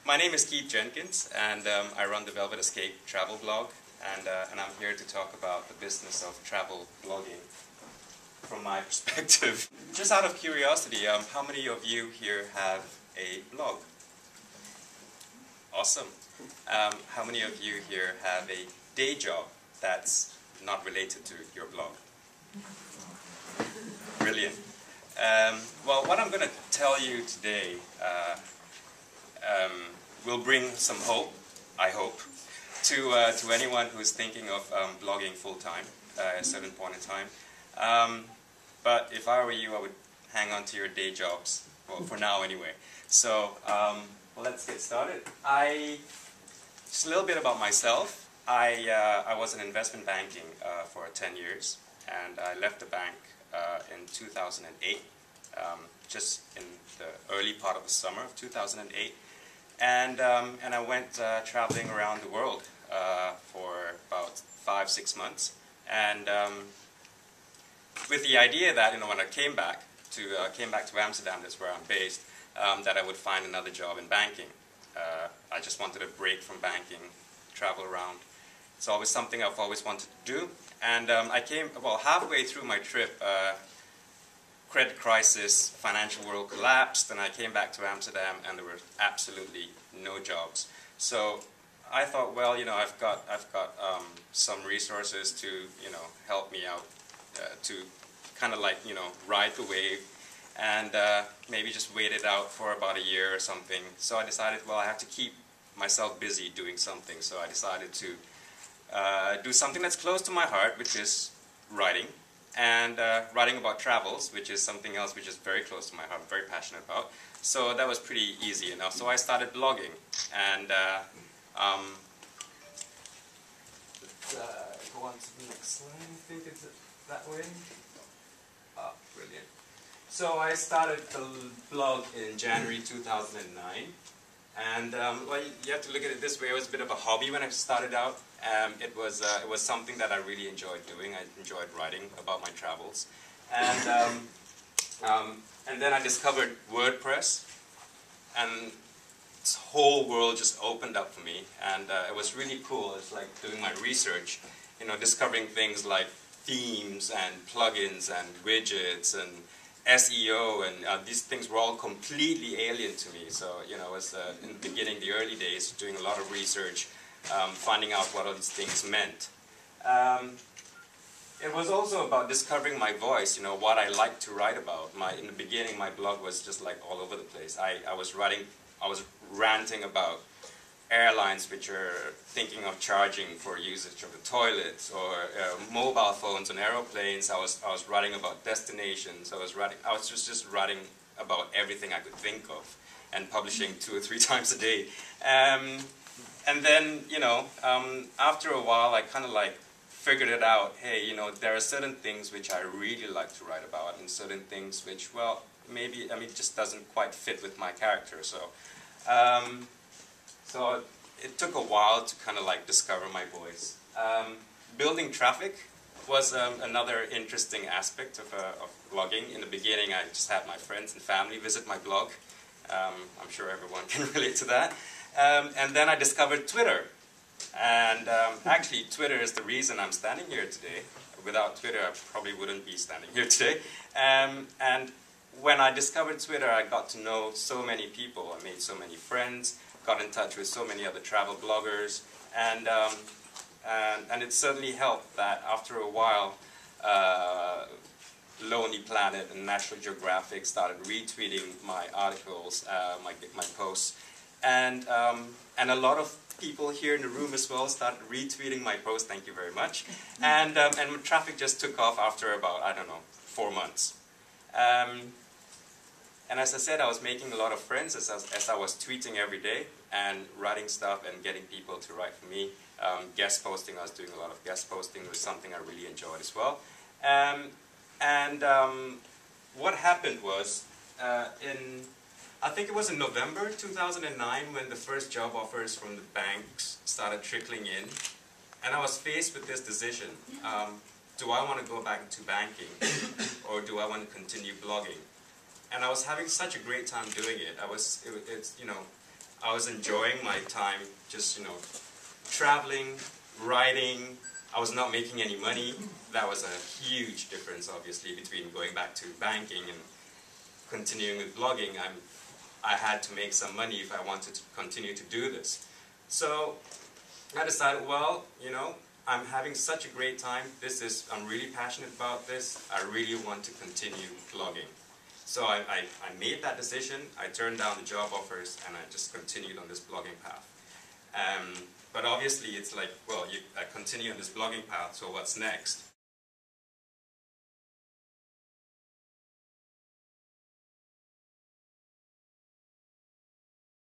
My name is Jenkins, and I run the Velvet Escape travel blog, and I'm here to talk about the business of travel blogging from my perspective. Just out of curiosity, how many of you here have a blog? Awesome. How many of you here have a day job that's not related to your blog? Brilliant. Well, what I'm going to tell you today will bring some hope, I hope, to anyone who's thinking of blogging full-time at a certain point in time. But if I were you, I would hang on to your day jobs, well, for now anyway. So let's get started. Just a little bit about myself. I was in investment banking for 10 years, and I left the bank in 2008, just in the early part of the summer of 2008. And I went traveling around the world for about 5-6 months, and with the idea that when I came back to Amsterdam, that's where I'm based, that I would find another job in banking. I just wanted a break from banking, travel around. It's always something I've always wanted to do, and I came halfway through my trip. Credit crisis, financial world collapsed, and I came back to Amsterdam, and there were absolutely no jobs. So I thought, well, I've got some resources to help me out to kind of ride the wave, and maybe just wait it out for about a year or something. So I decided, well, I have to keep myself busy doing something. So I decided to do something that's close to my heart, which is writing. And writing about travels, which is something else which is very close to my heart, I'm very passionate about. So that was pretty easy enough. So I started blogging, and let's go on to the next slide. I think it's that way. Oh, brilliant. So I started the blog in January 2009, and well, you have to look at it this way. It was a bit of a hobby when I started out. It was something that I really enjoyed doing. I enjoyed writing about my travels, and then I discovered WordPress, and this whole world just opened up for me, and it was really cool. It's like doing my research, discovering things like themes and plugins and widgets and SEO, and these things were all completely alien to me. So it was in the beginning, the early days, doing a lot of research. Finding out what all these things meant. It was also about discovering my voice, what I like to write about. In the beginning, my blog was just like all over the place. I was ranting about airlines which are thinking of charging for usage of the toilets, or mobile phones on aeroplanes. I was writing about destinations. I was just writing about everything I could think of, and publishing 2 or 3 times a day. And then, after a while, I kind of figured it out. Hey, there are certain things which I really like to write about, and certain things which, well, maybe, it just doesn't quite fit with my character. So, so it took a while to kind of discover my voice. Building traffic was another interesting aspect of blogging. In the beginning, I just had my friends and family visit my blog. I'm sure everyone can relate to that. And then I discovered Twitter, and actually Twitter is the reason I'm standing here today. Without Twitter, I probably wouldn't be standing here today. And when I discovered Twitter, I got to know so many people. I made so many friends, got in touch with so many other travel bloggers, and it certainly helped that after a while, Lonely Planet and National Geographic started retweeting my articles, my posts. And a lot of people here in the room as well started retweeting my post. Thank you very much. And traffic just took off after about, I don't know, 4 months. And as I said, I was making a lot of friends as I was tweeting every day and writing stuff and getting people to write for me. Guest posting, I was doing a lot of guest posting. It was something I really enjoyed as well. What happened was, I think it was in November 2009 when the first job offers from the banks started trickling in, and I was faced with this decision. Do I want to go back to banking, or do I want to continue blogging? And I was having such a great time doing it. I was enjoying my time, just, you know, traveling, writing. I was not making any money. That was a huge difference, obviously, between going back to banking and continuing with blogging. I had to make some money if I wanted to continue to do this. So I decided, well, you know, I'm having such a great time. I'm really passionate about this. I really want to continue blogging. So I made that decision. I turned down the job offers and I just continued on this blogging path. But obviously it's like, well, I continue on this blogging path, so what's next?